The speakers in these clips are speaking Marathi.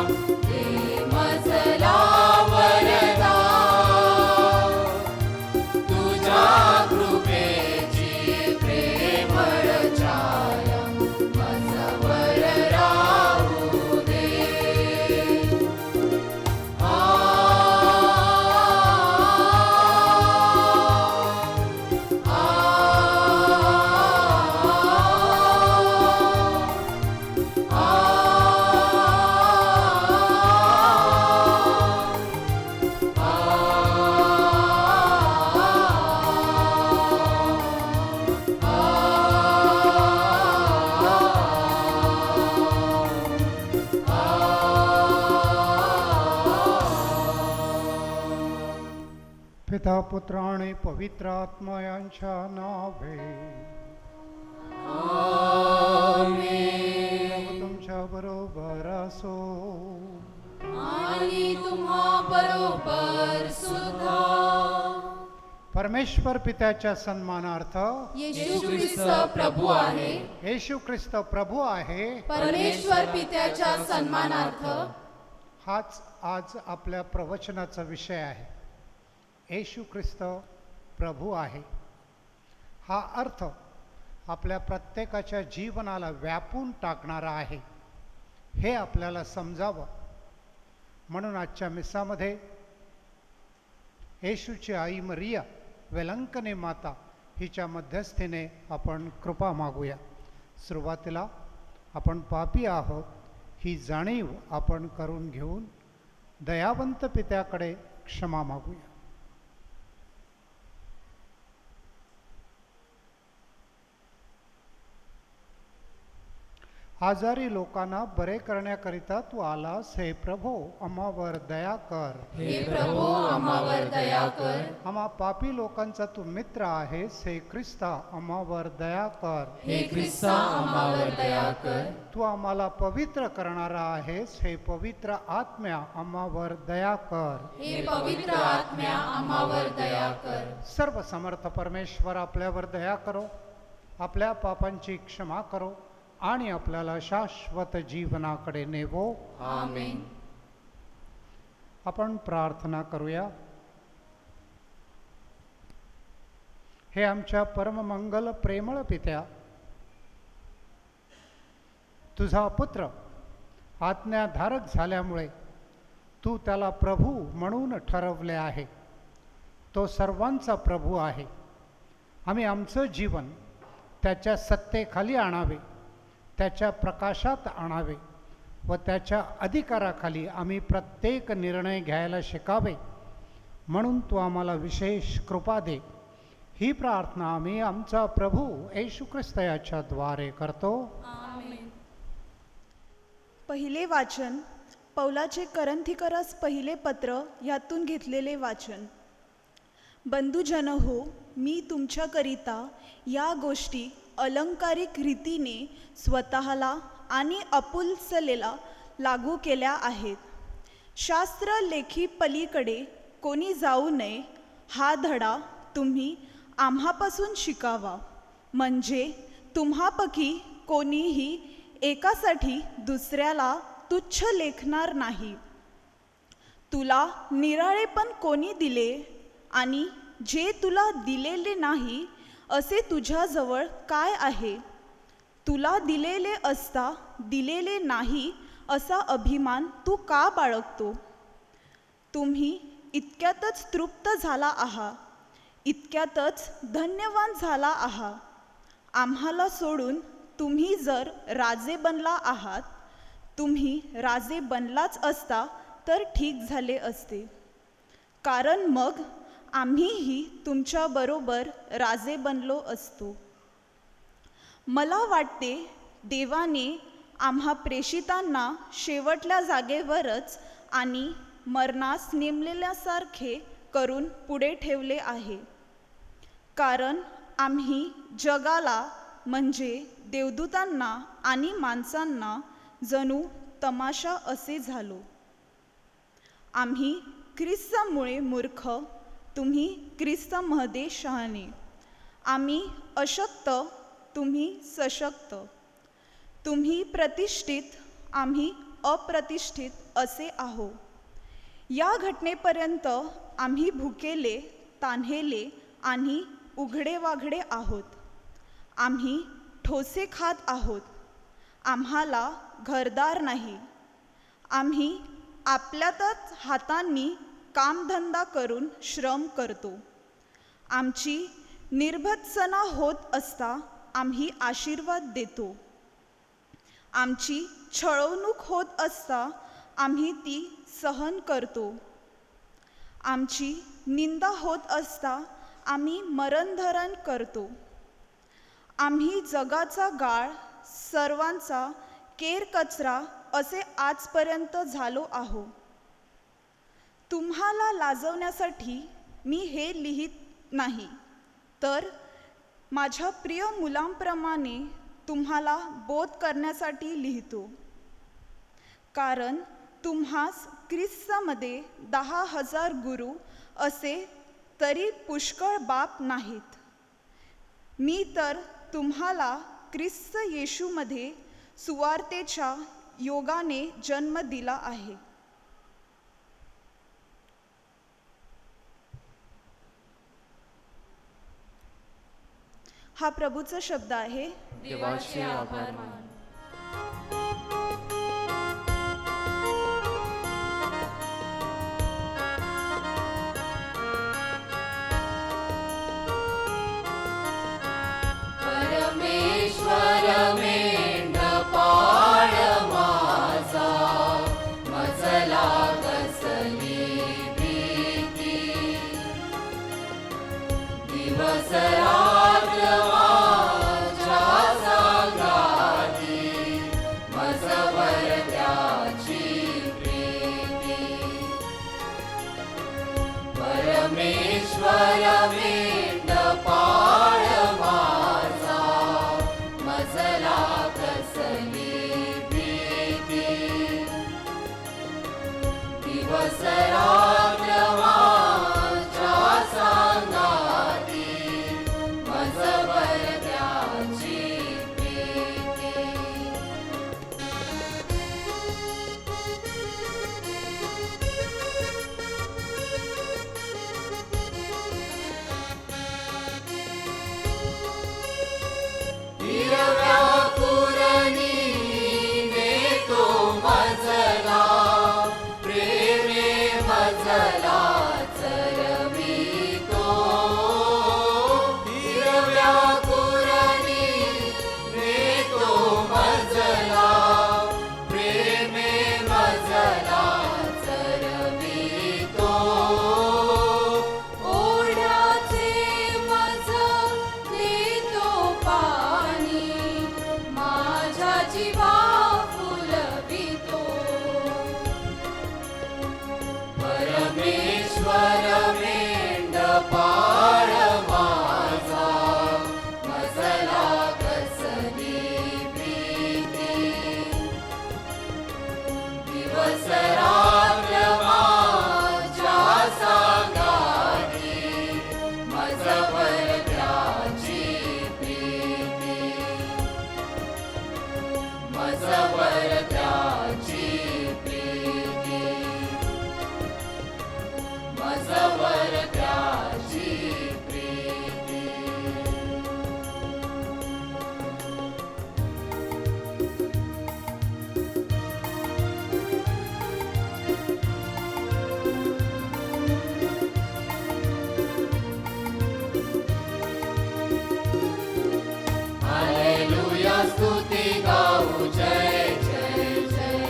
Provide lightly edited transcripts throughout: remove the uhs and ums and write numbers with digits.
दे मजला वरदा तुझ्या कृपेची प्रेमळ छाया मजवर राहू दे. पिता पुत्र आणि पवित्र आत्मा यांच्या नावे. प्रभू तुमच्या बरोबर असो. आणि तुम्हा बरोबर सुद्धा. परमेश्वर पित्याच्या सन्मानार्थ येशू ख्रिस्त प्रभू आहे. येशू ख्रिस्त प्रभू आहे. परमेश्वर पित्याच्या सन्मानार्थ. हाच आज आपल्या प्रवचनाचा विषय आहे. येशू ख्रिस्त प्रभू आहे. हा अर्थ आपल्या प्रत्येकाच्या जीवनाला व्यापून टाकणारा आहे हे आपल्याला समजावं म्हणून आजच्या मिसामध्ये येशूची आई मरिया वेलंकने माता हिच्या मध्यस्थीने आपण कृपा मागूया. सुरुवातीला आपण पापी आहोत ही जाणीव आपण करून घेऊन दयावंत पित्याकडे क्षमा मागूया. आजारी लोकांना बरे करण्याकरिता तू आलास. हे प्रभो आम्हावर दया कर. हे प्रभू आम्हावर दया कर. आम्हा पापी लोकांचा तू मित्र आहेस. हे ख्रिस्ता आम्हावर दया कर. हे ख्रिस्ता आम्हावर दया कर. तू आम्हाला पवित्र करणारा आहेस. हे पवित्र आत्म्या आम्हावर दया कर. हे पवित्र आत्म्या आम्हावर दया कर. सर्व समर्थ परमेश्वर आपल्यावर दया करो, आपल्या पापांची क्षमा करो आणि आपल्याला शाश्वत जीवनाकडे नेवो. आमेन. आपण प्रार्थना करूया. हे आमच्या परममंगल प्रेमळ पित्या, तुझा पुत्र आज्ञाधारक झाल्यामुळे तू त्याला प्रभू म्हणून ठरवले आहे. तो सर्वांचा प्रभू आहे. आम्ही आमचं जीवन त्याच्या सत्तेखाली आणावे, त्याच्या प्रकाशात आणावे व त्याच्या अधिकाराखाली आम्ही प्रत्येक निर्णय घ्यायला शिकावे म्हणून तू आम्हाला विशेष कृपा दे. ही प्रार्थना आम्ही आमचा प्रभू येशू ख्रिस्त याच्या द्वारे करतो. आमेन. पहिले वाचन पौलाचे करंथीकरास पहिले पत्र ह्यातून घेतलेले वाचन. बंधुजन हो, मी तुमच्याकरिता या गोष्टी अलंकारिक रीतीने स्वतःला आणि आपुलसलेला लागू केल्या आहेत. शास्त्र लेखी पलीकडे कोणी जाऊ नये हा धडा तुम्ही आम्हापासून शिकावा. म्हणजे तुम्हापैकी कोणीही एकासाठी दुसऱ्याला तुच्छ लेखणार नाही. तुला निराळेपण कोणी दिले आणि जे तुला दिलेले नाही असे तुझ्याजवळ काय आहे? तुला दिलेले असता दिलेले नाही असा अभिमान तू का बाळगतो? तुम्ही इतक्यातच तृप्त झाला आहात, इतक्यातच धन्यवान झाला आहात. आम्हाला सोडून तुम्ही जर राजे बनला आहात, तुम्ही राजे बनलाच असता तर ठीक झाले असते. कारण मग आम्हीही तुमच्याबरोबर राजे बनलो असतो. मला वाटते देवाने आम्हा प्रेषितांना शेवटल्या जागेवरच आणि मरणास नेमलेल्यासारखे करून पुढे ठेवले आहे. कारण आम्ही जगाला म्हणजे देवदूतांना आणि माणसांना जणू तमाशा असे झालो. आम्ही ख्रिस्तामुळे मूर्ख, तुम्ही ख्रिस्तामध्ये शहाणे. आम्ही अशक्त, तुम्ही सशक्त. तुम्ही प्रतिष्ठित, आम्ही अप्रतिष्ठित असे आहो. या घटनेपर्यंत आम्ही भुकेले, तान्हेले आणि उघडे वाघडे आहोत. आम्ही ठोसे खात आहोत. आम्हाला घरदार नाही. आम्ही आपल्यातच हातांनी कामधंदा करून श्रम करतो. आमची निर्भत्सना होत असता आम्ही आशीर्वाद देतो. आमची छळवणूक होत असता आम्ही ती सहन करतो. आमची निंदा होत असता आम्ही मरणधरण करतो. आम्ही जगाचा गाळ, सर्वांचा केर कचरा असे आजपर्यंत झालो आहो. तुम्हाला लाजवण्यासाठी मी हे लिहित नाही, तर माझ्या प्रिय मुलांप्रमाणे तुम्हाला बोध करण्यासाठी लिहितो. कारण तुम्हास ख्रिस्तामध्ये 10,000 गुरु असे तरी पुष्कळ बाप नाहीत. मी तर तुम्हाला ख्रिस्त येशूमध्ये सुवार्तेच्या योगाने जन्म दिला आहे. हा प्रभूचा शब्द आहे. देवाचे आभार मान. परमेश्वर मेंढपाळ माझा, मजला कसली भीती. दिवस रात्र माझ्या सांगाती, मजवर त्याची प्रीती. परमेश्वर मेंढपाळ माझा, मजला कसली भीती. दिवस रात्र माझ्या सांगाती, मजवर त्याची प्रीती. हिरव्या कुरणी नेतो मजला, प्रेमे मजला चरवितो. हिरव्या कुरणी नेतो मजला, प्रेमे मजला चरवितो. ओढ्याचे मज देतो पाणी, माझ्या जीवा फुलवितो. परमेश्वर मेंढपाळ माझा, मजला कसली भीती. दिवस रात्र माझ्या सांगाती, मजवर त्याची प्रीती. मजवर त्याची प्रीती. मजवर त्याची प्रीती. हालेलुया स्तुती गाऊ, जय जय जय.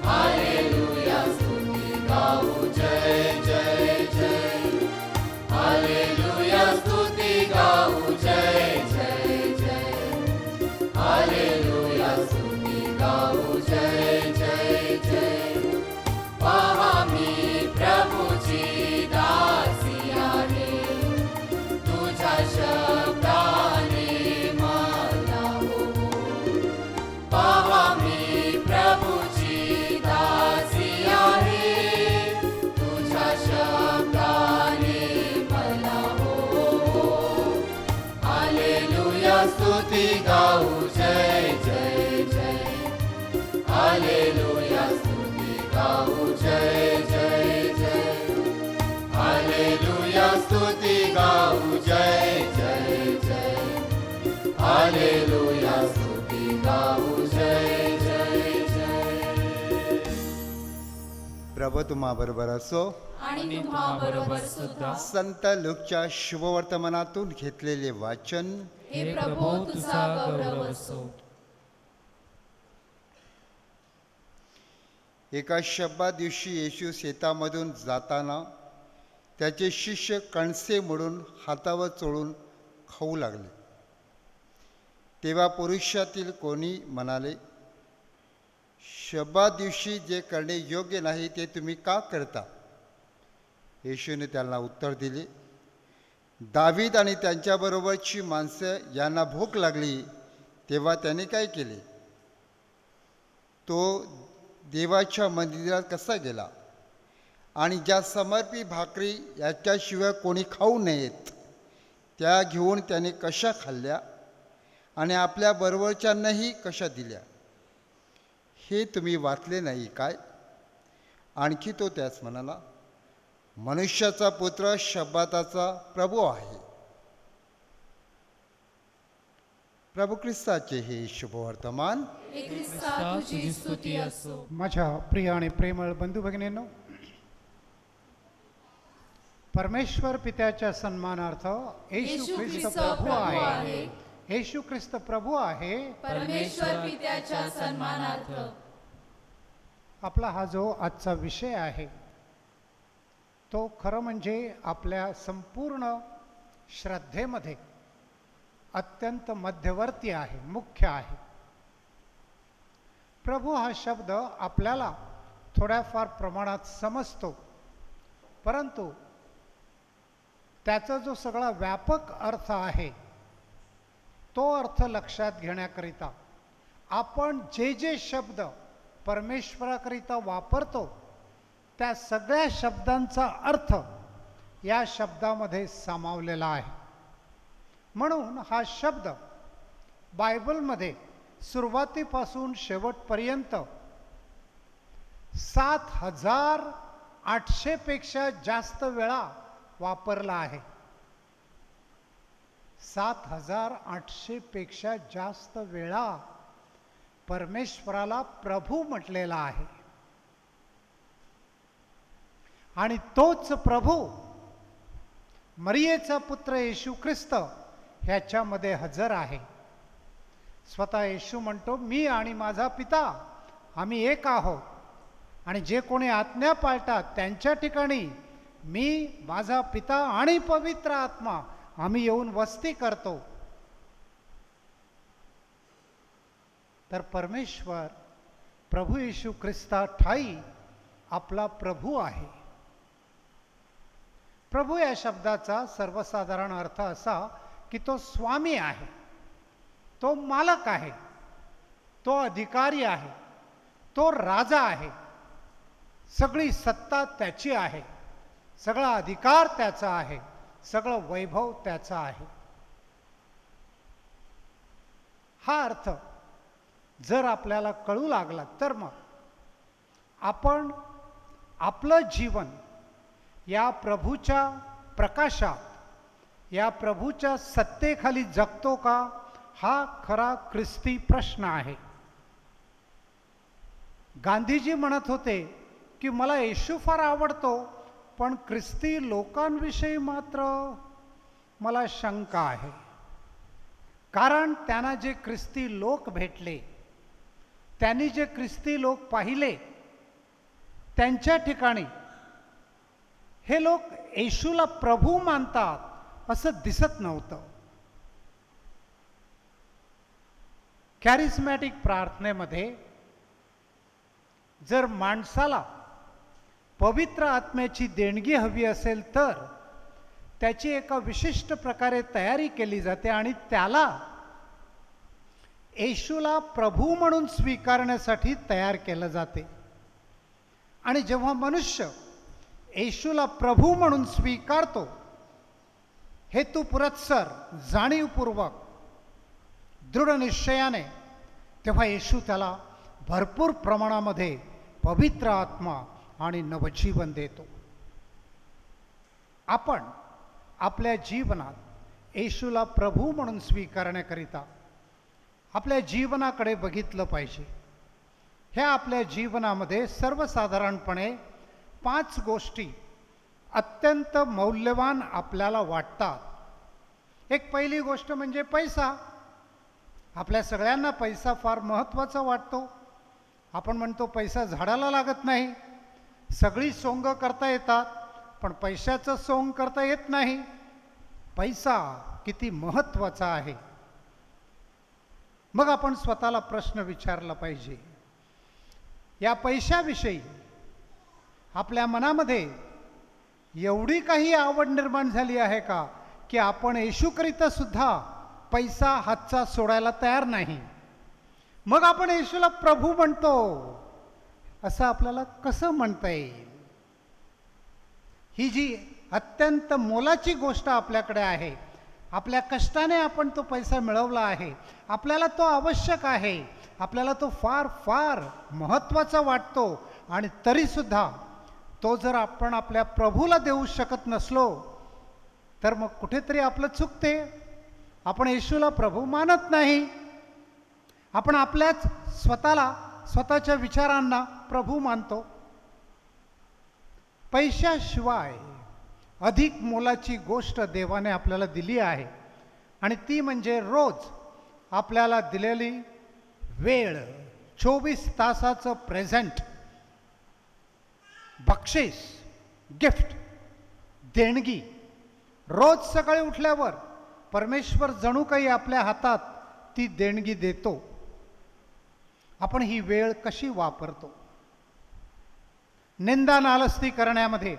हालेलुया स्तुती गाऊ, जय जय जय. हालेलुया स्तुती गाऊ, जय जय जय. हालेलुया स्तुती गाऊ, जय जय जय. पहा मी प्रभूची दासी आहे, तुझ्या शब्दाने मला होवो. पहा मी प्रभूची दासी आहे, गाऊ जय जय जय. हालेलुया स्तुती गाऊ जय जय जय. हालेलुया स्तुती गाऊ जय जय जय. प्रभू तुम्हा बरोबर असो. आणि तुम्हा बरोबर सुद्धा. संत लूकच्या शुभवर्तमानातून घेतलेले वाचन. हे प्रभो तुझा गौरव असो. एका शब्दात दिवशी येशू शेतामधून जाताना त्याचे शिष्य कणसे मोडून हातावर चोळून खाऊ लागले. तेव्हा पुरुषातील कोणी म्हणाले, शब्दात दिवशी जे करणे योग्य नाही ते तुम्ही का करता? येशूने त्यांना उत्तर दिले, दावीद आणि त्यांच्याबरोबरची माणसं यांना भूक लागली तेव्हा त्याने काय केले? तो देवाच्या मंदिरात कसा गेला आणि ज्या समर्पित भाकरी याच्याशिवाय कोणी खाऊ नयेत त्या घेऊन त्याने कशा खाल्ल्या आणि आपल्या बरोबरच्यांनाही कशा दिल्या, हे तुम्ही वाचले नाही काय? आणखी तो त्यास म्हणाला, मनुष्याचा पुत्र शब्दाचा प्रभू आहे. प्रभू ख्रिस्ताचे हे शुभवर्तमान. हे ख्रिस्ता तुझी स्तुती असो. माझ्या प्रिय आणि प्रेमळ बंधू भगिनींनो, परमेश्वर पित्याच्या सन्मानार्थ येशू ख्रिस्त प्रभू आहे. येशू ख्रिस्त प्रभू आहे. परमेश्वर पित्याच्या सन्मानार्थ आपला हा जो आजचा विषय आहे तो खरं म्हणजे आपल्या संपूर्ण श्रद्धेमध्ये अत्यंत मध्यवर्ती आहे, मुख्य आहे. प्रभू हा शब्द आपल्याला थोड्याफार प्रमाणात समजतो, परंतु त्याचा जो सगळा व्यापक अर्थ आहे तो अर्थ लक्षात घेण्याकरिता आपण जे जे शब्द परमेश्वराकरिता वापरतो त्या सगळ्या शब्दांचा अर्थ या शब्दामध्ये सामावलेला आहे. म्हणून हा शब्द बायबलमध्ये सुरुवातीपासून शेवटपर्यंत 7,800 पेक्षा जास्त वेळा वापरला आहे. 7,800 पेक्षा जास्त वेळा परमेश्वराला प्रभू म्हटलेला आहे. आणि तोच प्रभू मरियेचा पुत्र येशू ख्रिस्त ह्याच्यामध्ये हजर आहे. स्वतः येशू म्हणतो, मी आणि माझा पिता आम्ही एक आहोत आणि जे कोणी आज्ञा पाळतात त्यांच्या ठिकाणी मी, माझा पिता आणि पवित्र आत्मा आम्ही येऊन वस्ती करतो. तर परमेश्वर प्रभू येशू ख्रिस्ता ठाई आपला प्रभू आहे. प्रभू या शब्दाचा सर्वसाधारण अर्थ असा की तो स्वामी आहे, तो मालक आहे, तो अधिकारी आहे, तो राजा आहे. सगळी सत्ता त्याची आहे, सगळा अधिकार त्याचा आहे, सगळं वैभव त्याचा आहे. हा अर्थ जर आपल्याला कळू लागला तर मग आपण आपलं जीवन या प्रभूच्या प्रकाशात, या प्रभूच्या सत्तेखाली जगतो का, हा खरा ख्रिस्ती प्रश्न आहे. गांधीजी म्हणत होते की मला येशू फार आवडतो, पण ख्रिस्ती लोकांविषयी मात्र मला शंका आहे. कारण त्यांना जे ख्रिस्ती लोक भेटले, त्यांनी जे ख्रिस्ती लोक पाहिले, त्यांच्या ठिकाणी हे लोक येशूला प्रभू मानतात असं दिसत नव्हतं. कॅरिस्मॅटिक प्रार्थनेमध्ये जर माणसाला पवित्र आत्म्याची देणगी हवी असेल तर त्याची एका विशिष्ट प्रकारे तयारी केली जाते आणि त्याला येशूला प्रभू म्हणून स्वीकारण्यासाठी तयार केलं जाते. आणि जेव्हा मनुष्य येशूला प्रभू म्हणून स्वीकारतो, हेतुपुरस्सर, जाणीवपूर्वक, दृढ निश्चयाने, तेव्हा येशू त्याला भरपूर प्रमाणामध्ये पवित्र आत्मा आणि नवजीवन देतो. आपण आपल्या जीवनात येशूला प्रभू म्हणून स्वीकारण्याकरिता आपल्या जीवनाकडे बघितलं पाहिजे. ह्या आपल्या जीवनामध्ये सर्वसाधारणपणे 5 गोष्टी अत्यंत मौल्यवान आपल्याला वाटतात. एक पहिली गोष्ट म्हणजे पैसा. आपल्या सगळ्यांना पैसा फार महत्त्वाचा वाटतो. आपण म्हणतो पैसा झाडाला लागत नाही. सगळी सोंग करता येतात, पण पैशाचं सोंग करता येत नाही. पैसा किती महत्त्वाचा आहे. मग आपण स्वतःला प्रश्न विचारला पाहिजे, या पैशाविषयी आपल्या मनामध्ये एवढी काही आवड निर्माण झाली आहे का की आपण येशूकरिता सुद्धा पैसा हातचा सोडायला तयार नाही. मग आपण येशूला प्रभू म्हणतो असं आपल्याला कसं म्हणता येईल? ही जी अत्यंत मोलाची गोष्ट आपल्याकडे आहे, आपल्या कष्टाने आपण तो पैसा मिळवला आहे, आपल्याला तो आवश्यक आहे, आपल्याला तो फार फार महत्त्वाचा वाटतो, आणि तरीसुद्धा तो जर आपण आपल्या प्रभूला देऊ शकत नसलो तर मग कुठेतरी आपलं चुकते. आपण येशूला प्रभू मानत नाही. आपण आपल्याच स्वतःच्या विचारांना प्रभू मानतो. पैशाशिवाय अधिक मोलाची गोष्ट देवाने आपल्याला दिली आहे, आणि ती म्हणजे रोज आपल्याला दिलेली वेळ, 24 तासाचं प्रेझेंट, बक्षीस, गिफ्ट, देणगी. रोज सकाळी उठल्यावर परमेश्वर जणू काही आपल्या हातात ती देणगी देतो. आपण ही वेळ कशी वापरतो? निंदा नालस्ती करण्यामध्ये,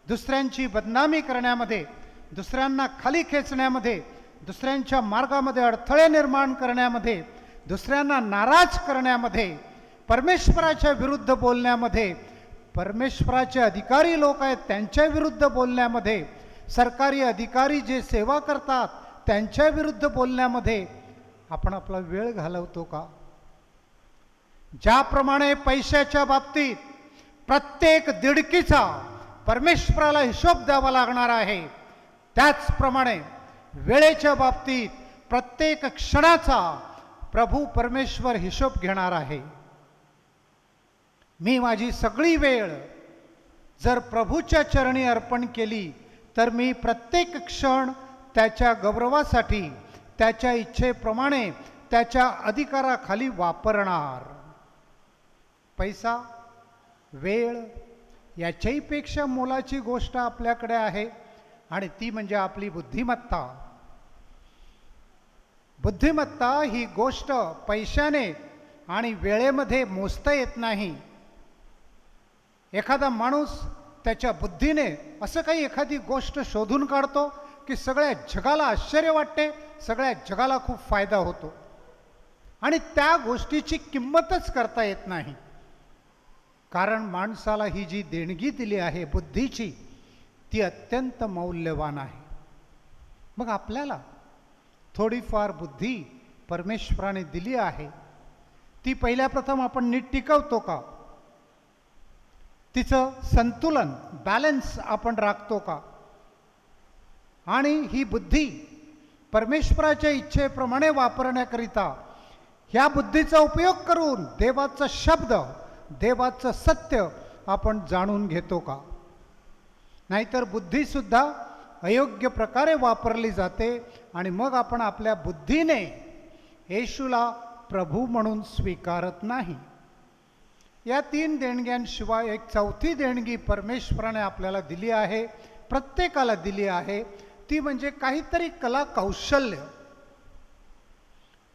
दुसऱ्यांची बदनामी करण्यामध्ये, दुसऱ्यांना खाली खेचण्यामध्ये, दुसऱ्यांच्या मार्गामध्ये अडथळे निर्माण करण्यामध्ये, दुसऱ्यांना नाराज करण्यामध्ये, परमेश्वराच्या विरुद्ध बोलण्यामध्ये, परमेश्वराचे अधिकारी लोक आहेत त्यांच्या विरुद्ध बोलण्यामध्ये, सरकारी अधिकारी जे सेवा करतात त्यांच्या विरुद्ध बोलण्यामध्ये आपण आपला वेळ घालवतो का? ज्याप्रमाणे पैशाच्या बाबतीत प्रत्येक दिडकीचा परमेश्वराला हिशोब द्यावा लागणार आहे, त्याचप्रमाणे वेळेच्या बाबतीत प्रत्येक क्षणाचा प्रभू परमेश्वर हिशोब घेणार आहे. मी माझी सगळी वेळ जर प्रभूच्या चरणी अर्पण केली तर मी प्रत्येक क्षण त्याच्या गौरवासाठी, त्याच्या इच्छेप्रमाणे, त्याच्या अधिकाराखाली वापरणार. पैसा, वेळ याच्याही पेक्षा मोलाची गोष्ट आपल्याकडे आहे, आणि ती म्हणजे आपली बुद्धिमत्ता. बुद्धिमत्ता ही गोष्ट पैशाने आणि वेळेमध्ये मोजता येत नाही. एखादा माणूस त्याच्या बुद्धीने असं काही एखादी गोष्ट शोधून काढतो की सगळ्या जगाला आश्चर्य वाटते, सगळ्या जगाला खूप फायदा होतो, आणि त्या गोष्टीची किंमतच करता येत नाही. कारण माणसाला ही जी देणगी दिली आहे बुद्धीची, ती अत्यंत मौल्यवान आहे. मग आपल्याला थोडीफार बुद्धी परमेश्वराने दिली आहे, ती पहिल्या प्रथम आपण नीट टिकवतो का? तिचं संतुलन, बॅलन्स आपण राखतो का? आणि ही बुद्धी परमेश्वराच्या इच्छेप्रमाणे वापरण्याकरिता ह्या बुद्धीचा उपयोग करून देवाचा शब्द, देवाचं सत्य आपण जाणून घेतो का? नाहीतर बुद्धीसुद्धा अयोग्य प्रकारे वापरली जाते, आणि मग आपण आपल्या बुद्धीने येशूला प्रभू म्हणून स्वीकारत नाही. या 3 देणग्यांशिवाय एक 4थी देणगी परमेश्वराने आपल्याला दिली आहे, प्रत्येकाला दिली आहे. ती म्हणजे काहीतरी कला कौशल्य.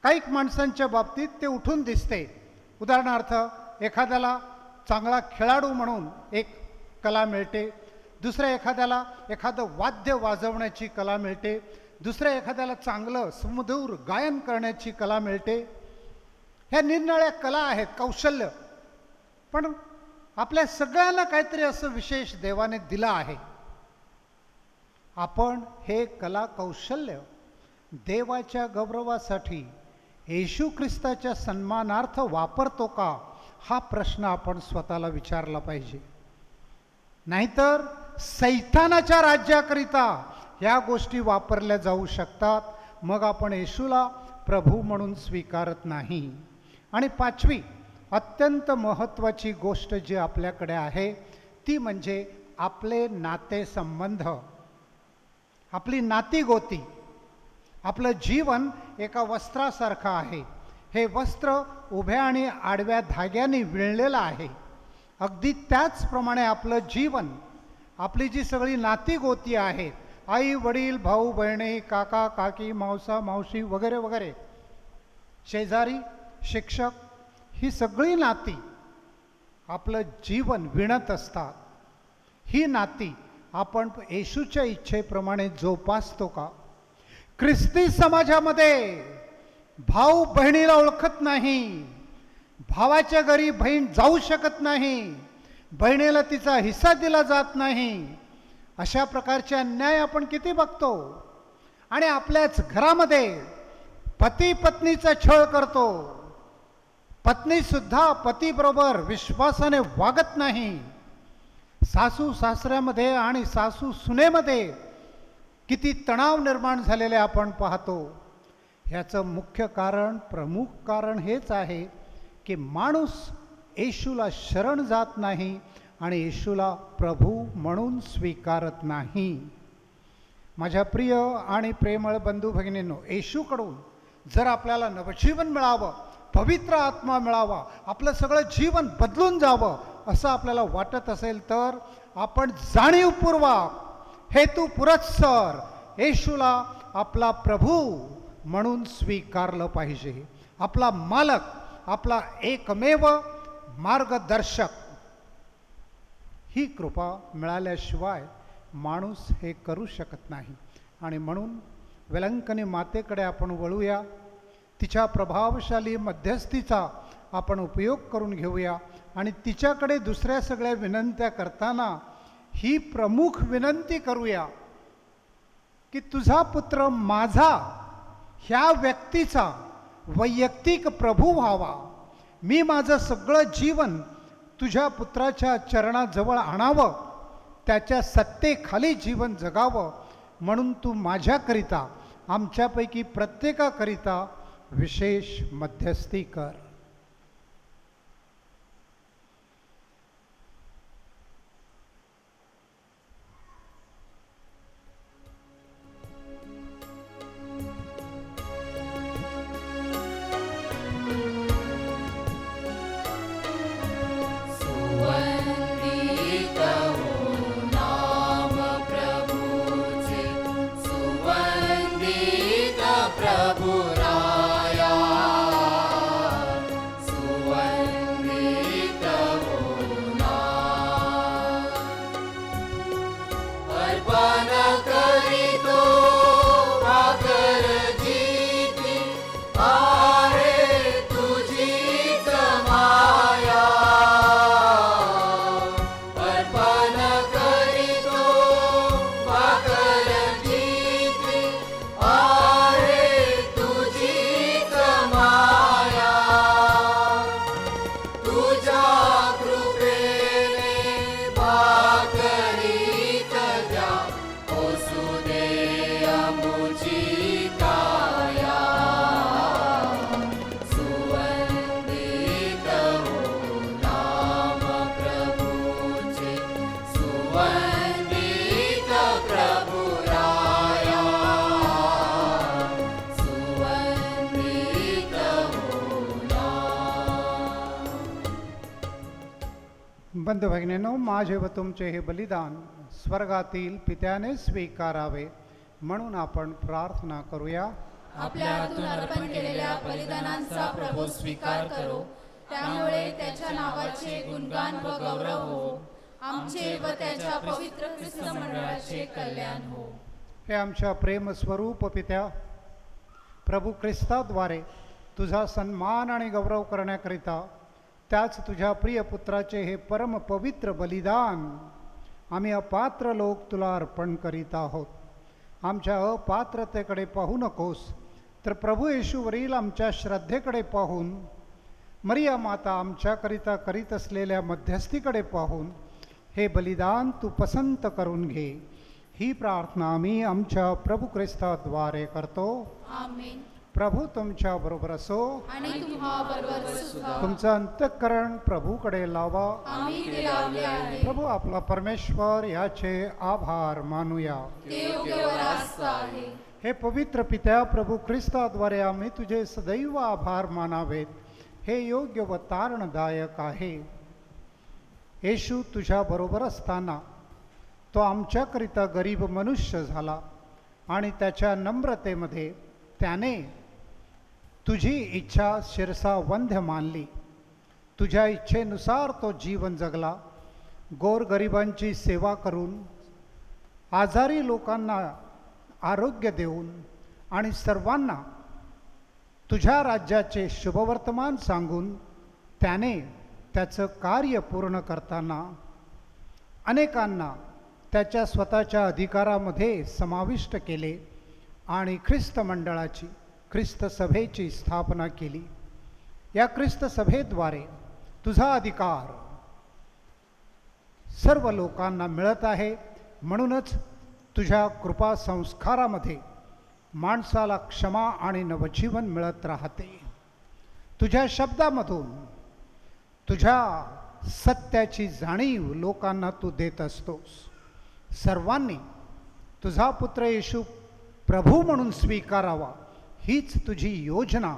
काही माणसांच्या बाबतीत ते उठून दिसते. उदाहरणार्थ, एखाद्याला चांगला खेळाडू म्हणून एक कला मिळते, दुसऱ्या एखाद्याला एखादं वाद्य वाजवण्याची कला मिळते, दुसऱ्या एखाद्याला चांगलं सुमधुर गायन करण्याची कला मिळते. ह्या निरनिराळ्या कला आहेत, कौशल्य. पण आपल्या सगळ्यांना काहीतरी असं विशेष देवाने दिलं आहे. आपण हे कला कौशल्य देवाच्या गौरवासाठी, येशू ख्रिस्ताच्या सन्मानार्थ वापरतो का? हा प्रश्न आपण स्वतःला विचारला पाहिजे. नाहीतर सैतानाच्या राज्याकरिता ह्या गोष्टी वापरल्या जाऊ शकतात. मग आपण येशूला प्रभू म्हणून स्वीकारत नाही. आणि पाचवी अत्यंत महत्त्वाची गोष्ट जी आपल्याकडे आहे ती म्हणजे आपले नातेसंबंध, आपली नातीगोती. आपलं जीवन एका वस्त्रासारखं आहे. हे वस्त्र उभ्या आणि आडव्या धाग्याने विणलेलं आहे. अगदी त्याचप्रमाणे आपलं जीवन, आपली जी सगळी नातीगोती आहेत, आई वडील भाऊ बहिणी काका काकी मावसा मावशी वगैरे वगैरे, शेजारी शिक्षक, ही सगळी नाती आपलं जीवन विणत असतात. ही नाती आपण येशूच्या इच्छेप्रमाणे जोपासतो का? ख्रिस्ती समाजामध्ये भाऊ बहिणीला ओळखत नाही, भावाच्या घरी बहीण जाऊ शकत नाही, बहिणीला तिचा हिस्सा दिला जात नाही. अशा प्रकारचे अन्याय आपण किती बघतो. आणि आपल्याच घरामध्ये पती पत्नीचा छळ करतो. पत्नीसुद्धा पतीबरोबर विश्वासाने वागत नाही. सासू सासऱ्यामध्ये आणि सासू सुनेमध्ये किती तणाव निर्माण झालेले आपण पाहतो. ह्याचं मुख्य कारण, प्रमुख कारण हेच आहे की माणूस येशूला शरण जात नाही आणि येशूला प्रभू म्हणून स्वीकारत नाही. माझ्या प्रिय आणि प्रेमळ बंधू भगिनींनो, येशूकडून जर आपल्याला नवजीवन मिळावं, पवित्र आत्मा मिळावा, आपलं सगळं जीवन बदलून जावं असं आपल्याला वाटत असेल तर आपण जाणीवपूर्वक, हेतुपुरस्सर येशूला आपला प्रभू म्हणून स्वीकारलं पाहिजे. आपला मालक, आपला एकमेव मार्गदर्शक. ही कृपा मिळाल्याशिवाय माणूस हे करू शकत नाही. आणि म्हणून वेलंकनी मातेकडे आपण वळूया. तिच्या प्रभावशाली मध्यस्थीचा आपण उपयोग करून घेऊया आणि तिच्याकडे दुसऱ्या सगळ्या विनंत्या करताना ही प्रमुख विनंती करूया की तुझा पुत्र माझा ह्या व्यक्तीचा वैयक्तिक प्रभू व्हावा. मी माझं सगळं जीवन तुझ्या पुत्राच्या चरणाजवळ आणावं, त्याच्या सत्तेखाली जीवन जगावं. म्हणून तू माझ्याकरिता, आमच्यापैकी प्रत्येकाकरिता विशेष मध्यस्थी कर. सुवंदित हो नाम प्रभूचे, सुवंदित प्रभु राया. सुवंदित हो नाम. अर्पण करीतो भाकर जीती, आहे तुझीच माया. अर्पण करीतो भाकर जीती, आहे तुझीच माया. तुझ्या कृपेने भाकरीत द्या, ओसू दे अमुची काया. सुवंदित हो नाम प्रभूचे, सुवंदित प्रभु राया. सुवंदित हो नाम. बंधू भगिनींनो, माझे व तुमचे हे बलिदान स्वर्गातील पित्याने स्वीकारावे म्हणून आपण प्रार्थना करूया. आपल्या हातून अर्पण केलेल्या बलिदानांचा प्रभू स्वीकार करो. त्यामुळे त्याच्या नावाचे गुणगान व गौरव हो. आमचे व त्याच्या पवित्र ख्रिस्त मंडळाचे कल्याण हो. हे आमच्या प्रेमस्वरूप पित्या, प्रभू ख्रिस्ताद्वारे तुझा सन्मान आणि गौरव करण्याकरिता त्याच तुझ्या प्रिय पुत्राचे हे परम पवित्र बलिदान आम्ही अपात्र लोक तुला अर्पण करीत आहोत. आमच्या अपात्रतेकडे पाहू नकोस, तर प्रभू येशूवरील आमच्या श्रद्धेकडे पाहून मरिया माता आमच्याकरिता करीत असलेल्या मध्यस्थीकडे पाहून हे बलिदान तू पसंत करून घे. ही प्रार्थना आम्ही आमच्या प्रभू ख्रिस्ताद्वारे करतो. आमेन. प्रभू तुमच्या बरोबर असो. आणि तुम्हाबरोबर सुद्धा. तुमचं अंतःकरण प्रभूकडे लावा. आम्ही ते लावले आहे. प्रभू आपला परमेश्वर याचे आभार मानूया. ते योग्य व रास्त आहे. हे पवित्र पित्या प्रभू ख्रिस्ताद्वारे आम्ही तुझे सदैव आभार मानावेत. हे योग्य व तारणदायक आहे. येशू तुझ्या बरोबर असताना तो आमच्याकरिता गरीब मनुष्य झाला आणि त्याच्या नम्रतेमध्ये त्याने तुझी इच्छा शिरसा वंध्य मानली. तुझ्या इच्छेनुसार तो जीवन जगला. गोरगरिबांची सेवा करून, आजारी लोकांना आरोग्य देऊन आणि सर्वांना तुझ्या राज्याचे शुभवर्तमान सांगून त्याने त्याचं कार्य पूर्ण करताना अनेकांना त्याच्या स्वतःच्या अधिकारामध्ये समाविष्ट केले आणि ख्रिस्त मंडळाची, ख्रिस्त सभेची स्थापना केली. या ख्रिस्त सभेद्वारे तुझा अधिकार सर्व लोकांना मिळत आहे. म्हणूनच तुझ्या कृपा संस्कारामध्ये माणसाला क्षमा आणि नवजीवन मिळत राहते. तुझ्या शब्दामधून तुझ्या सत्याची जाणीव लोकांना तू देत असतोस. सर्वांनी तुझा पुत्र येशू प्रभू म्हणून स्वीकारावा, हीच तुझी योजना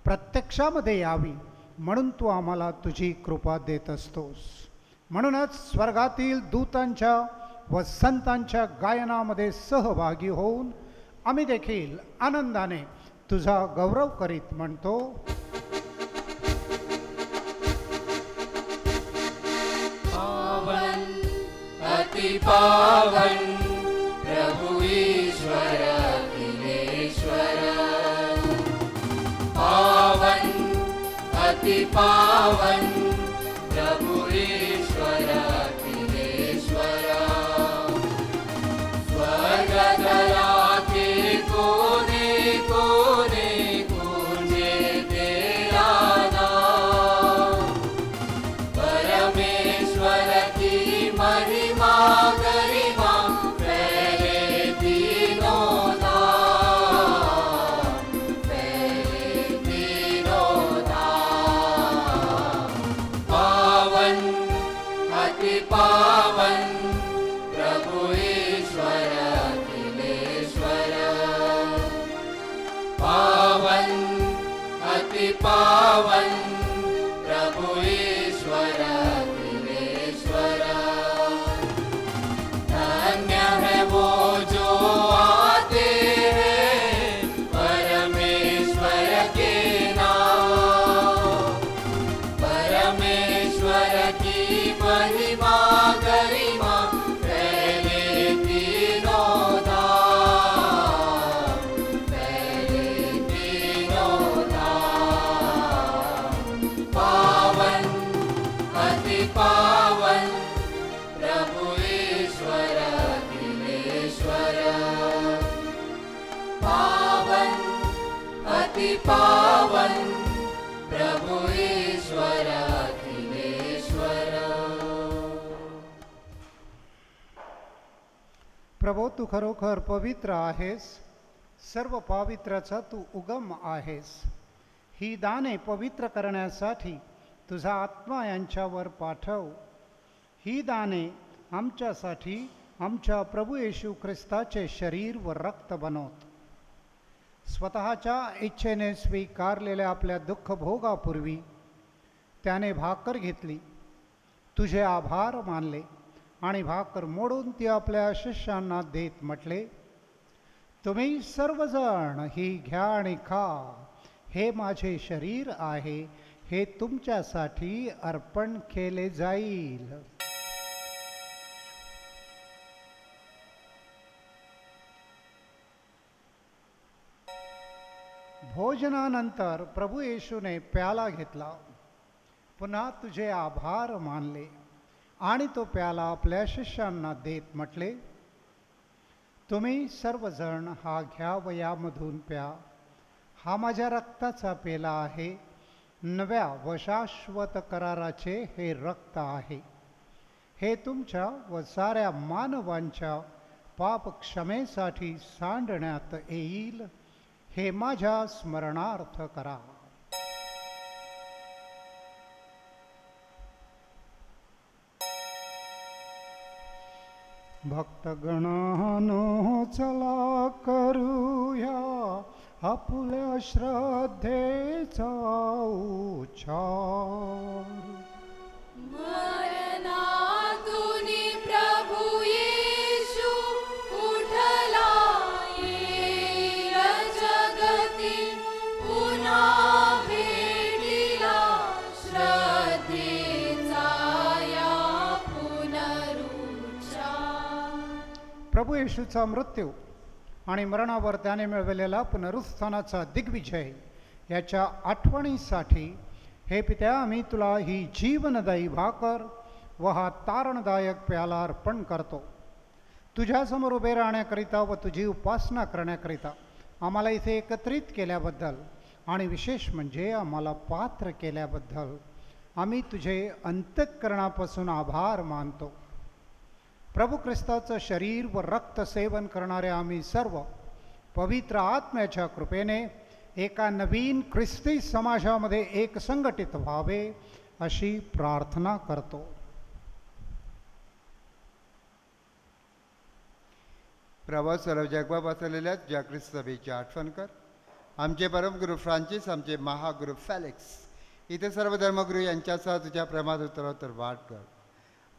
प्रत्यक्षामध्ये यावी म्हणून तू आम्हाला तुझी कृपा देत असतोस. म्हणूनच स्वर्गातील दूतांच्या व संतांच्या गायनामध्ये सहभागी होऊन आम्ही देखील आनंदाने तुझा गौरव करीत म्हणतो. पावन अति पावन प्रभु ईश्वर अखिलेश्वर. पावन अति पावन प्रभु ईश्वर अखिलेश्वर. स्वर्गदलाके कोने कोने गूंजे तेरा नाम. परमेश्वर की महिमा गरिमा फैले तीनों धाम, फैले तीनों धाम. पावन अति पावन प्रभु ईश्वर अखिलेश्वर. पावन अति पावन प्रभु ईश्वर अखिलेश्वर. धन्य है वो जो आते हैं परमेश्वर के नाम. परमेश्वर की महिमा गरिमा फैले तीनों धाम, फैले तीनों धाम. पावन अति पावन प्रभु ईश्वर अखिलेश्वर. पावन अति पावन प्रभु ईश्वर अखिलेश्वर. प्रभो तू खरोखर पवित्र आहेस. सर्व पावित्र्याचा तू उगम आहेस. ही दाने पवित्र करण्यासाठी तुझा आत्मा यांच्यावर पाठव. ही दाने आमच्यासाठी आमच्या प्रभू येशू ख्रिस्ताचे शरीर व रक्त बनवत. स्वतःच्या इच्छेने स्वीकारलेल्या आपल्या दुःखभोगापूर्वी त्याने भाकर घेतली, तुझे आभार मानले आणि भाकर मोडून ती आपल्या शिष्यांना देत म्हटले, तुम्ही सर्वजण ही घ्या आणि खा. हे माझे शरीर आहे, हे तुमच्यासाठी अर्पण केले जाईल. भोजनानंतर प्रभू येशूने प्याला घेतला, पुन्हा तुझे आभार मानले आणि तो प्याला आपल्या शिष्यांना देत म्हटले, तुम्ही सर्वजण हा घ्या व यामधून प्या. हा माझ्या रक्ताचा पेला आहे, नव्या व शाश्वत कराराचे हे रक्त आहे. हे तुमच्या व साऱ्या मानवांच्या पाप क्षमेसाठी सांडण्यात येईल. हे माझ्या स्मरणार्थ करा. भक्तगणानो चला करूया आपल्या श्रद्धेचा उच्चार. मरणातूनी प्रभु येशू उठला, येईल जगती पुन्हा भेटिला, श्रद्धेचा या पुनरुच्चार. प्रभू येशूचा मृत्यू आणि मरणावर त्याने मिळवलेला पुनरुत्थानाचा दिग्विजय याच्या आठवणीसाठी हे पित्या, आम्ही तुला ही जीवनदायी भाकर व हा तारणदायक प्याला अर्पण करतो. तुझ्यासमोर उभे राहण्याकरिता व तुझी उपासना करण्याकरिता आम्हाला इथे एकत्रित केल्याबद्दल आणि विशेष म्हणजे आम्हाला पात्र केल्याबद्दल आम्ही तुझे अंतःकरणापासून आभार मानतो. प्रभू ख्रिस्ताचं शरीर व रक्त सेवन करणारे आम्ही सर्व पवित्र आत्म्याच्या कृपेने एका नवीन ख्रिस्ती समाजामध्ये एकसंघटित व्हावे अशी प्रार्थना करतो. प्रभू सर्व जगभर पसरलेल्या ज्या ख्रिस्त सभेची आठवण कर. आमचे परमगुरू फ्रान्सिस, आमचे महागुरू फॅलेक्स, इथे सर्व धर्मगुरू यांच्यासह तुझ्या प्रेमात उत्तरोत्तर वाढ कर.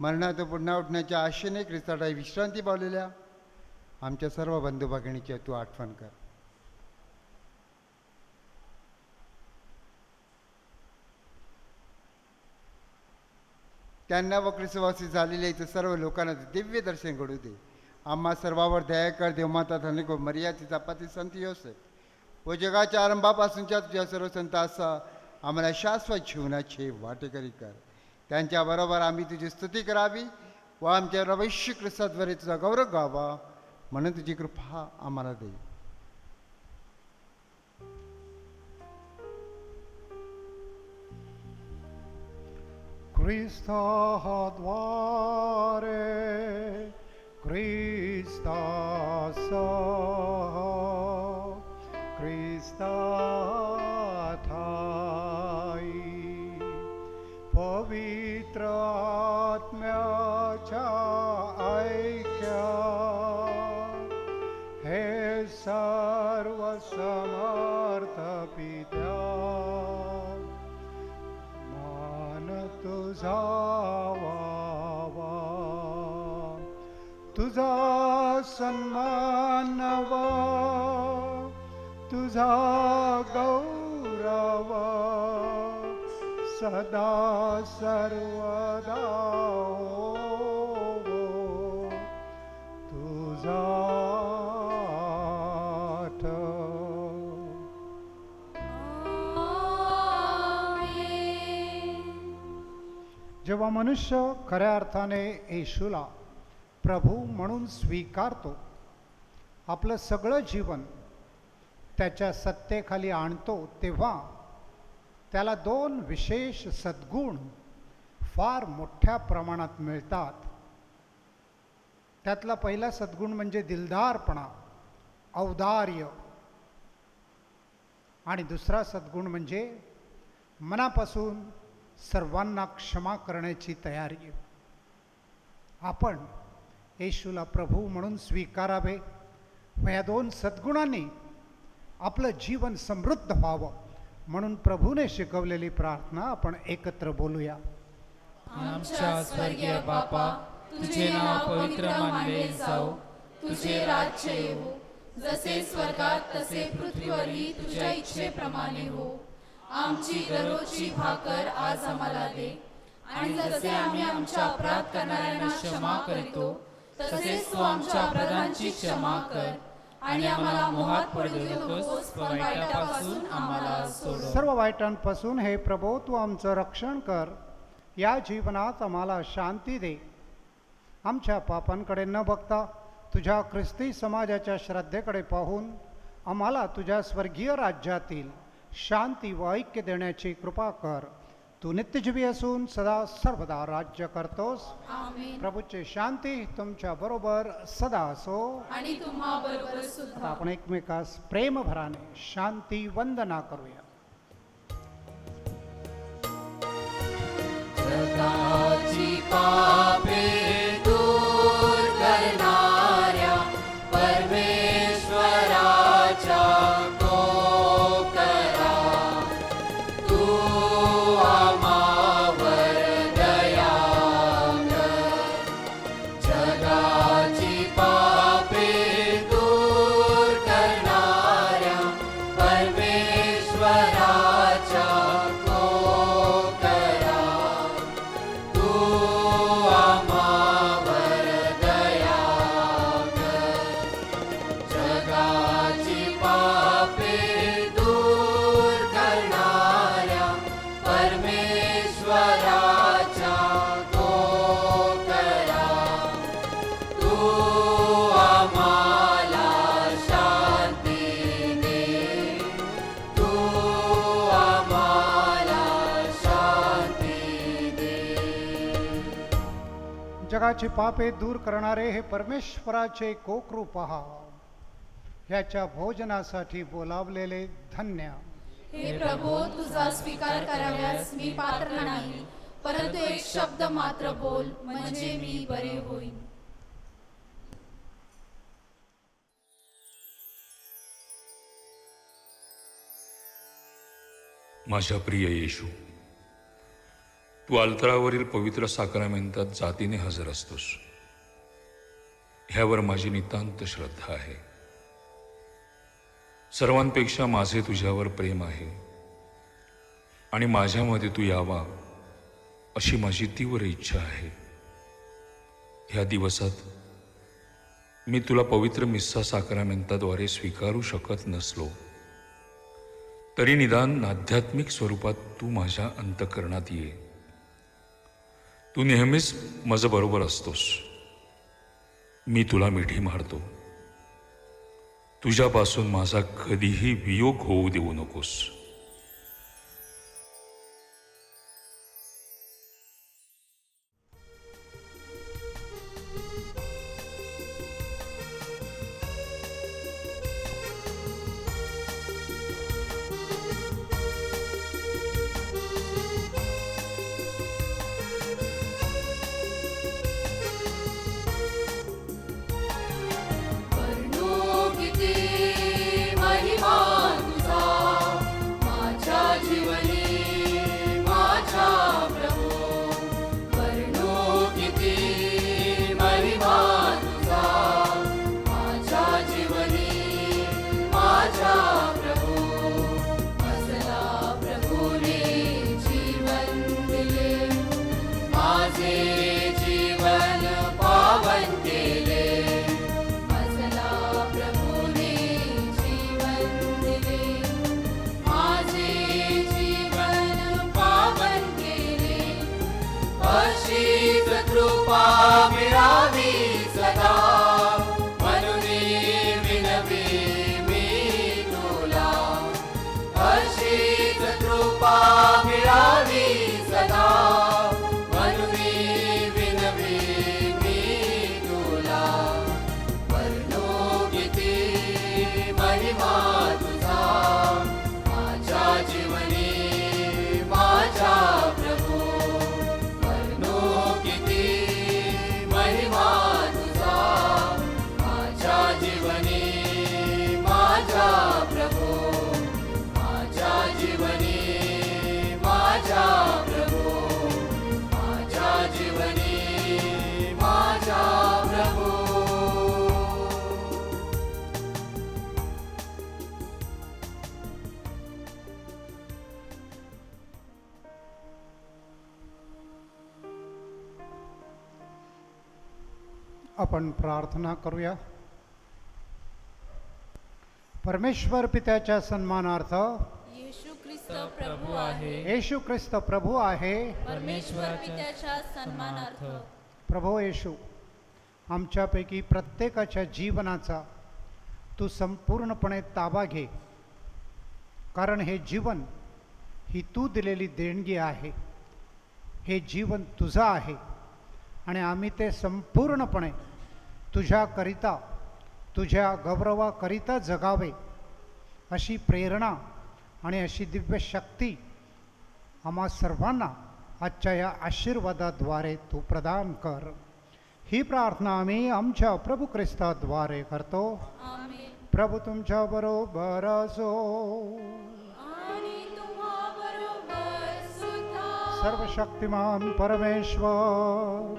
मरणात पुन्हा उठण्याच्या आशेने ख्रिस्ताला विश्रांती पावलेल्या आमच्या सर्व बंधू भगिनीची तू आठवण कर. त्यांना व ख्रिस्तवासी झालेल्या इथे सर्व लोकांना दिव्य दर्शन घडू दे. आम्हा सर्वावर दया कर. देवमाता धनिक व मरिया तिचा पती संत योसेफ व जगाच्या आरंभापासूनच्या तुझ्या सर्व संतांसह आम्हाला शाश्वत जीवनाची वाटेकरी कर. त्यांच्याबरोबर आम्ही तुझी स्तुती करावी व आमच्या रवैश्य ख्रिस्ताद्वारे तुझा गौरव गावा म्हणून तुझी कृपा आम्हाला दे. ख्रिस्ताद्वारे ख्रिस्तासह ख्रिस्ताथाई पवित्र आत्म्याच्या ऐक्यात हे सर्व समर्थ पित्या मान तुझा व्हावा, तुझा सन्मान व्हावा, तुझा गौरव सदा सर्वदा हो. तुझा जेव्हा मनुष्य खऱ्या अर्थाने येशूला प्रभू म्हणून स्वीकारतो, आपलं सगळं जीवन त्याच्या सत्तेखाली आणतो, तेव्हा त्याला दोन विशेष सद्गुण फार मोठ्या प्रमाणात मिळतात. त्यातला पहिला सद्गुण म्हणजे दिलदारपणा, औदार्य, आणि दुसरा सद्गुण म्हणजे मनापासून सर्वांना क्षमा करण्याची तयारी. आपण येशूला प्रभू म्हणून स्वीकारावे व या दोन सद्गुणांनी आपलं जीवन समृद्ध व्हावं म्हणून प्रभूने शिकवलेली प्रार्थना आपण एकत्र बोलूया. आमच्या स्वर्गीय बापा, तुझे नाव पवित्र मानले जाओ, तुझे राज्य येवो, जसे स्वर्गात तसे पृथ्वीवरही तुझ्या इच्छेप्रमाणे हो. आमची दररोजची भाकर आज आम्हाला दे, आणि जसे आम्ही आमच्या अपराध करणाऱ्यांना क्षमा करतो, तसेच तू आमच्या अपराधांची क्षमा कर, आणि आम्हाला मोहात पडू नकोस, पण वाईटापासून आम्हाला सोडव. सर्व वाईटांपासून हे प्रभू तू आमचं रक्षण कर. या जीवनात आम्हाला शांती दे. आमच्या पापांकडे न बघता तुझ्या ख्रिस्ती समाजाच्या श्रद्धेकडे पाहून आम्हाला तुझ्या स्वर्गीय राज्यातील शांती व ऐक्य देण्याची कृपा कर. तू नित्यजीवी असून सदा सर्वदा राज्य करतोस. आमेन. प्रभूची शांती तुमच्या बरोबर सदा असो. आणि तुम्हा बरोबर आता सुद्धा. आपण एकमेकास प्रेमभराने शांती वंदना करूया. जगाची पापे दूर करणाऱ्या परमेश्वराच्या तो करा. तू आम्हावर दया कर. जगाची पापे दूर करणाऱ्या परमेश्वराच्या तो करा. तू आम्हावर दया कर. जगाची पापे दूर करणाऱ्या परमेश्वराच्या तो करा. तू आम्हाला शांती दे. तू आम्हाला शांती दे. जगाची पापे दूर करणारे हे परमेश्वराचे कोकरू पहा. ह्याच्या भोजनासाठी बोलावलेले धन्य. हे प्रभू, तुझा स्वीकार कराव्यास मी पात्र नाही, परंतु एक शब्द मात्र बोल, म्हणजे मी बरे होईन. माझ्या प्रिय येशू, तू अल्तरावरील पवित्र साक्रामेंतात जातीने हजर असतोस. ह्यावर माझी नितांत श्रद्धा आहे. सर्वांपेक्षा माझे तुझ्यावर प्रेम आहे आणि माझ्यामध्ये तू यावा अशी माझी तीव्र इच्छा आहे. ह्या दिवसात मी तुला पवित्र मिस्सा साक्रामेंताद्वारे स्वीकारू शकत नसलो तरी निदान आध्यात्मिक स्वरूपात तू माझ्या अंतःकरणात ये. तू नेहमीच माझं बरोबर असतोस. मी तुला मिठी मारतो. तुझ्यापासून माझा कधीही वियोग होऊ देऊ नकोस. वर्णू किती महिमा तुझा माझ्या जीवनी, माझ्या प्रभू. वर्णू किती महिमा तुझा माझ्या जीवनी, माझ्या प्रभू. मजला प्रभूने जीवन दिले, माझे जीवन पावन केले. मजला प्रभूने जीवन दिले, माझे जीवन पावन केले. अशीच कृपा मिळावी सदा, म्हणून विनवी मी तुला. अशीच कृपा मिळावी सदा, म्हणून विनवी मी तुला. वर्णू किती महिमा तुझा माझ्या जीवनी, माझ्या प्रभू. वर्णू किती महिमा तुझा माझ्या जीवनी, माझ्या प्रभू. माझ्या जीवनी, माझ्या प्रभू. माझ्या जीवनी, माझ्या प्रभू. आपण प्रार्थना करूया. परमेश्वर पित्याच्या सन्मानार्थ येशू ख्रिस्त प्रभू आहे. येशू ख्रिस्त प्रभू आहे. परमेश्वर पित्याच्या सन्मानार्थ प्रभू येशू, आमच्यापैकी प्रत्येकाच्या जीवनाचा तू संपूर्णपणे ताबा घे. कारण हे जीवन ही तू दिलेली देणगी आहे. हे जीवन तुझं आहे आणि आम्ही ते संपूर्णपणे तुझ्याकरिता, तुझ्या गौरवाकरिता जगावे अशी प्रेरणा आणि अशी दिव्य शक्ती आम्हा सर्वांना आजच्या या आशीर्वादाद्वारे तू प्रदान कर. ही प्रार्थना आम्ही आमच्या प्रभू ख्रिस्ताद्वारे करतो. आमेन. प्रभू तुमच्या बरोबर असो. आणि तुम्हाबरोबर सुद्धा. सर्वशक्तिमान परमेश्वर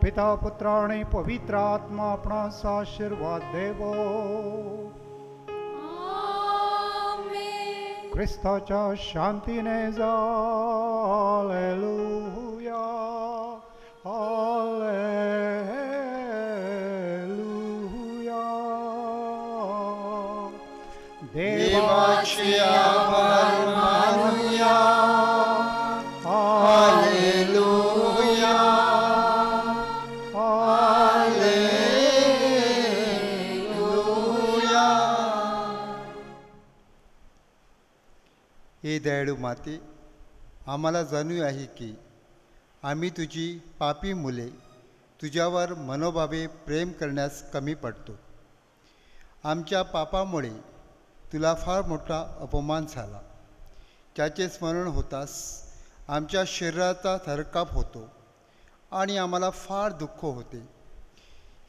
पिता पुत्र आणि पवित्र आत्मा आपणास आशीर्वाद देवो. आमेन. ख्रिस्ताच्या शांतीने जा. Hallelujah, hallelujah. देवाचे आभार मानूया. Hallelujah, hallelujah. हे दयाळू माते, आम्हाला जाणीव आहे की आम्ही तुझी पापी मुले तुझ्यावर मनोभावे प्रेम करण्यास कमी पडतो. आमच्या पापामुळे तुला फार मोठा अपमान झाला. त्याचे स्मरण होताच आमच्या शरीराचा थरकाप होतो आणि आम्हाला फार दुःख होते.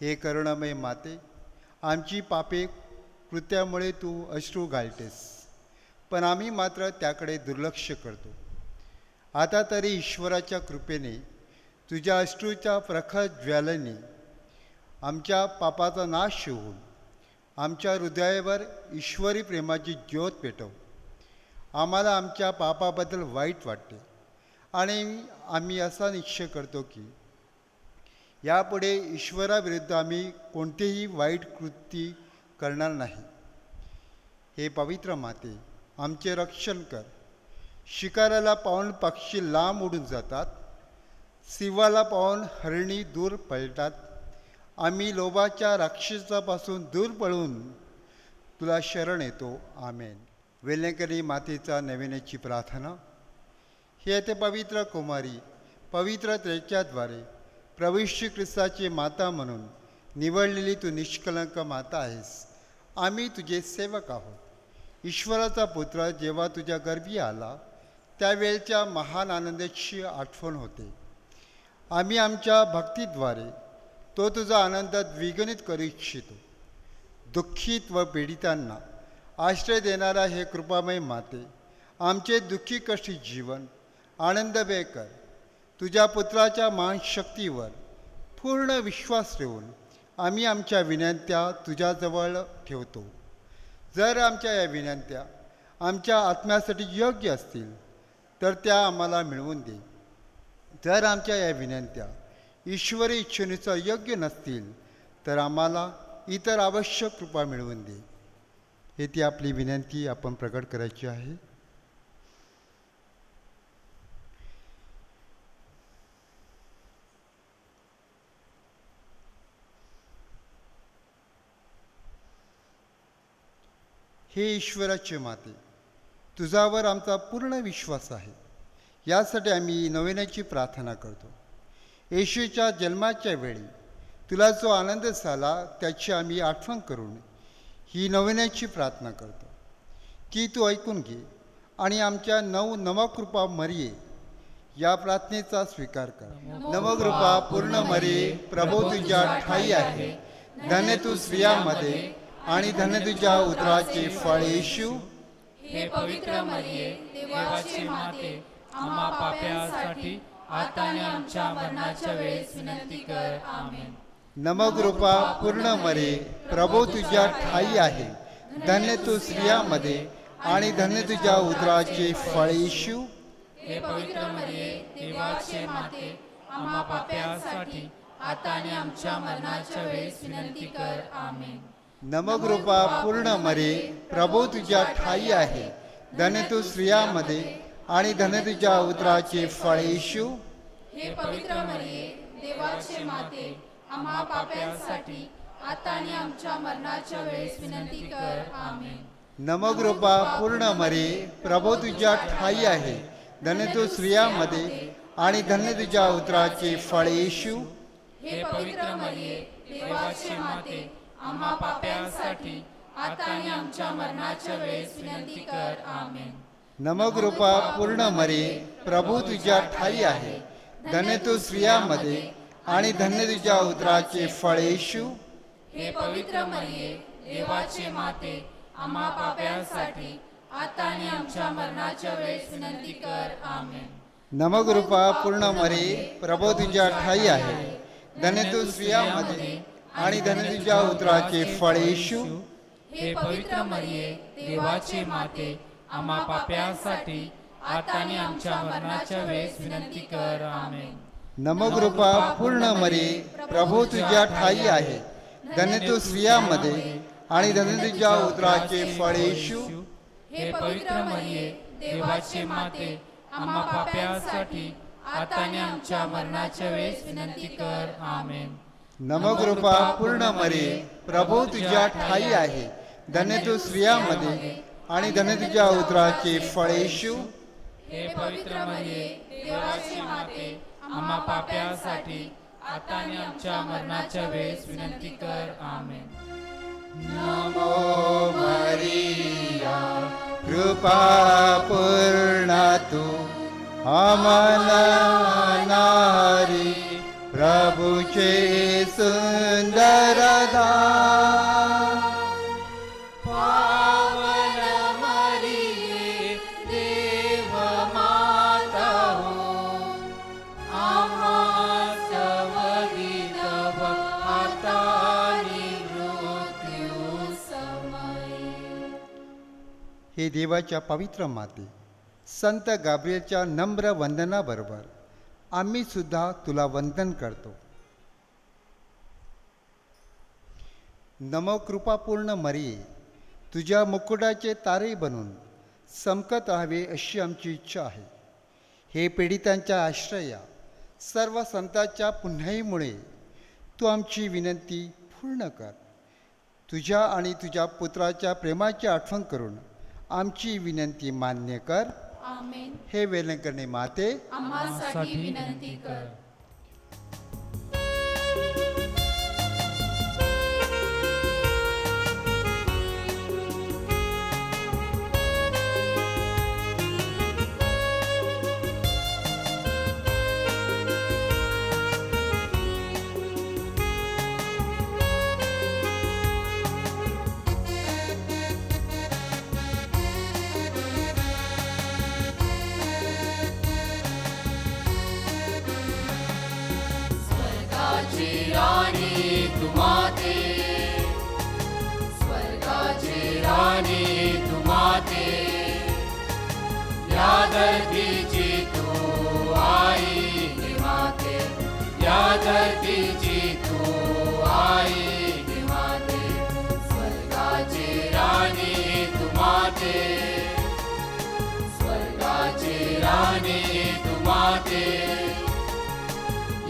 हे करुणामय माते, आमची पापे कृत्यामुळे तू अश्रू घालतेस, पण आम्ही मात्र त्याकडे दुर्लक्ष करतो. आता तरी ईश्वराच्या कृपेने तुझ्या अश्रूच्या प्रखर ज्वालेने आमच्या पापाचा नाश होऊन आमच्या हृदयावर ईश्वरी प्रेमाची ज्योत पेटव. आम्हाला आमच्या पापाबद्दल वाईट वाटते आणि आम्ही असा निश्चय करतो की यापुढे ईश्वराविरुद्ध आम्ही कोणतेही वाईट कृती करणार नाही. हे पवित्र माते, आमचे रक्षण कर. शिकाराला पाहून पक्षी लांब उडून जातात, सिंहाला पाहून हरणी दूर पळतात. आम्ही लोभाच्या राक्षसापासून दूर पळून तुला शरण येतो. आमेन. वेल्हेकरी मातेचा नवीनेची प्रार्थना. हे ते पवित्र कुमारी पवित्र त्याच्याद्वारे प्रभू श्री ख्रिस्ताची माता म्हणून निवडलेली तू निष्कलंक माता आहेस. आम्ही तुझे सेवक आहोत. ईश्वराचा पुत्र जेव्हा तुझ्या गर्भी आला त्यावेळच्या महान आनंदाची आठवण होते. आम्ही आमच्या भक्तीद्वारे तो तुझा आनंद द्विगुणित करू इच्छितो. दुःखित व पीडितांना आश्रय देणारा हे कृपामय माते, आमचे दुःखी कष्टी जीवन आनंदमय कर. तुझ्या पुत्राच्या महाशक्तीवर पूर्ण विश्वास ठेवून आम्ही आमच्या विनंत्या तुझ्याजवळ ठेवतो. जर आमच्या या विनंत्या आमच्या आत्म्यासाठी योग्य असतील तर त्या आम्हाला मिळवून दे. जर आमच्या या विनंत्या ईश्वरी इच्छेनुसार योग्य नसतील तर आम्हाला इतर आवश्यक कृपा मिळवून दे. हे ती आपली विनंती आपण प्रकट करायची आहे. हे ईश्वराचे माते, तुझ्यावर आमचा पूर्ण विश्वास आहे. यासाठी आम्ही नवीनाची प्रार्थना करतो. येशूच्या जन्माच्या वेळी तुला जो आनंद झाला त्याची आम्ही आठवण करून ही नवीनाची प्रार्थना करतो की तू ऐकून घे आणि आमच्या नवकृपा मरिये या प्रार्थनेचा स्वीकार कर. नवकृपा पूर्ण मरिये, प्रभू तुझ्या ठाई आहे. धन्य तू स्त्रियांमध्ये आणि धन्य तुझ्या उदराचे फळ येशू. हे पवित्र मरिये, देवाची माते, आम्हा पाप्यांसाठी आता आणि आमच्या मरणाच्या वेळेस विनंती कर. आमेन. नमकृपा पूर्ण मरिये, प्रभू तुझ्या ठाई आहे. धन्य तू स्त्रियांमध्ये आणि धन्य तुझ्या उदराचे फळ येशू. हे पवित्र मरिये, देवाची माते, आम्हा पाप्यांसाठी आता आणि आमच्या मरणाच्या वेळेस विनंती कर. आमेन. नमकृपा पूर्ण मरिये, प्रभू तुझ्या ठाई आहे. धन्य तू स्त्रियांमध्ये आणि धन्य तुझ्या उदराचे फळ येशू. हे पवित्र मरिये, देवाची माते, आम्हा पाप्यांसाठी आता आणि आमच्या मरणाच्या वेळेस विनंती कर. आमेन. नमोकृपा पूर्ण मरी प्रभू तुझ्या ठाई आहे. धन्य तू स्त्रियांमध्ये आणि धन्य तुझ्या उदराचे फळ येशू. हे पवित्र मरिये, देवाची माते, आम्हा पाप्यांसाठी आता आणि आमच्या मरणाच्या वेळेस विनंती कर. आमेन. नमोकृपा पूर्ण मरी प्रभू तुझ्या ठाई आहे. धन्य तू स्त्रियांमध्ये आणि धन्य तुझ्या उदराचे फळ येशू. हे पवित्र मरिये, देवाची माते, आम्हा पाप्यांसाठी आता आणि आमच्या मरणाच्या वेळेस विनंती कर. आमेन. नमोकृपा पूर्ण मरी प्रभू तुझ्या ठाई आहे. धन्य तू स्त्रियांमध्ये आणि धन्य तुझ्या उदराचे फळ येशू. हे पवित्र मरिये, देवाची माते, आम्हा पाप्यांसाठी आता आणि आमच्या मरणाच्या वेळेस विनंती कर. आमेन. नमोकृपा पूर्ण मरी प्रभू तुझ्या ठाई आहे. धन्य तू स्त्रियांमध्ये आणि धन्य तुझ्या उदराचे फळ येशू. हे पवित्र मरिये, देवाची माते, आम्हा पाप्यांसाठी आता आणि आमच्या मरणाच्या वेळेस विनंती कर. आमेन. नमोकृपा पूर्ण मरी प्रभू तुझ्या ठाई आहे. धन्य तू स्त्रियांमध्ये आणि धन्य तुझ्या उदराचे फळ येशू. हे पवित्र मरिये, देवाची माते, आम्हा पाप्यांसाठी आता आणि आमच्या मरणाच्या वेळेस विनंती कर. आमेन. नमो मरिया कृपा पूर्ण तू आम्हाला नारी प्रभूचे सुंदर दान. पावन मरिये, देव माता हो, आम्हा सवगीत आता आणि मृत्यू समयी. हे देवाच्या पवित्र माते, संत गाब्रिएलच्या नम्र वंदनाबरोबर आम्ही सुद्धा तुला वंदन करतो. नमो कृपापूर्ण मरिये, तुझ्या मुकुटाचे तारे बनून चमकत राहावे अशी आमची इच्छा आहे. हे पीडितांच्या आश्रया, सर्व संतांच्या पुण्याईमुळे तू आमची विनंती पूर्ण कर. तुझ्या आणि तुझ्या पुत्राच्या प्रेमाची आठवण करून आमची विनंती मान्य कर. आमेन. हे वेलंकरणी माते, आम्हासाठी विनंती कर. स्वर्गाची राणी तू माते, स्वर्गाची राणी तू माते, या धरतीची तू आई हे माते, या धरतीची तू आई हे माते. स्वर्गाची राणी तू माते, स्वर्गाची राणी तू माते,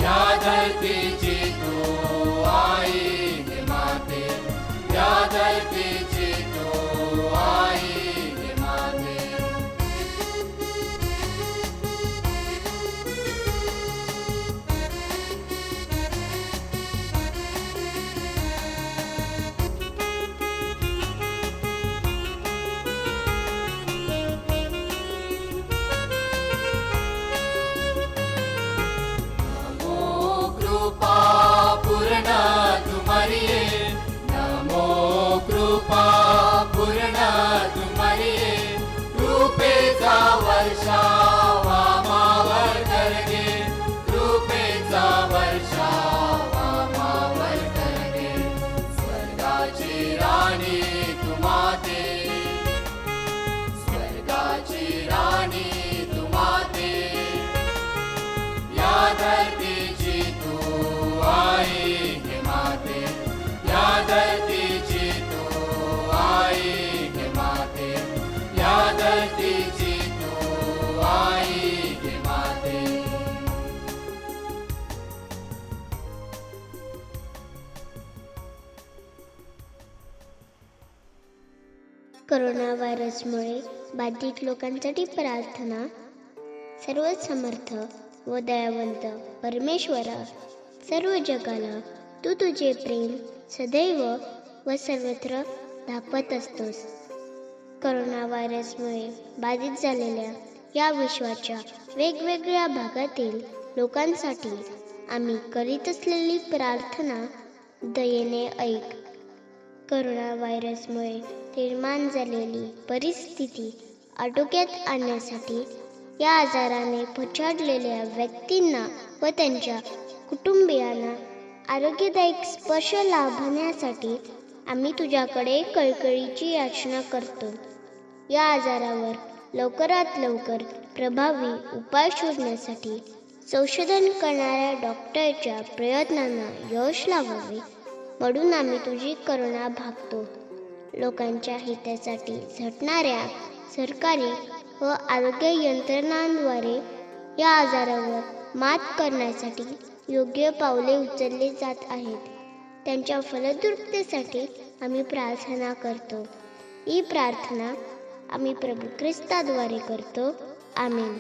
या धरतीची तू आई हे माते, या धरतीची तू आई हे माते. कृपा करोना व्हायरसमुळे बाधित लोकांसाठी प्रार्थना. सर्वसमर्थ व दयावंत परमेश्वरा, सर्व जगाला तू तुझे प्रेम सदैव व सर्वत्र दाखवत असतोस. करोना व्हायरसमुळे बाधित झालेल्या या विश्वाच्या वेगवेगळ्या भागातील लोकांसाठी आम्ही करीत असलेली प्रार्थना दयेने ऐक. करोना व्हायरसमुळे निर्माण झालेली परिस्थिती आटोक्यात आणण्यासाठी या आजाराने पछाडलेल्या व्यक्तींना व त्यांच्या कुटुंबियांना आरोग्यदायक स्पर्श लाभण्यासाठी आम्ही तुझ्याकडे कळकळीची याचना करतो. या आजारावर लवकरात लवकर प्रभावी उपाय शोधण्यासाठी संशोधन करणाऱ्या डॉक्टरच्या प्रयत्नांना यश लावावे म्हणून आम्ही तुझी करुणा भागतो. लोकांच्या हितासाठी झटणाऱ्या सरकारी व आरोग्य यंत्रणांद्वारे या आजारावर मात करण्यासाठी योग्य पावले उचलली जात आहेत. त्यांच्या फलद्रुपतेसाठी आम्ही प्रार्थना करतो. ही प्रार्थना आम्ही प्रभू ख्रिस्ताद्वारे करतो. आमेन.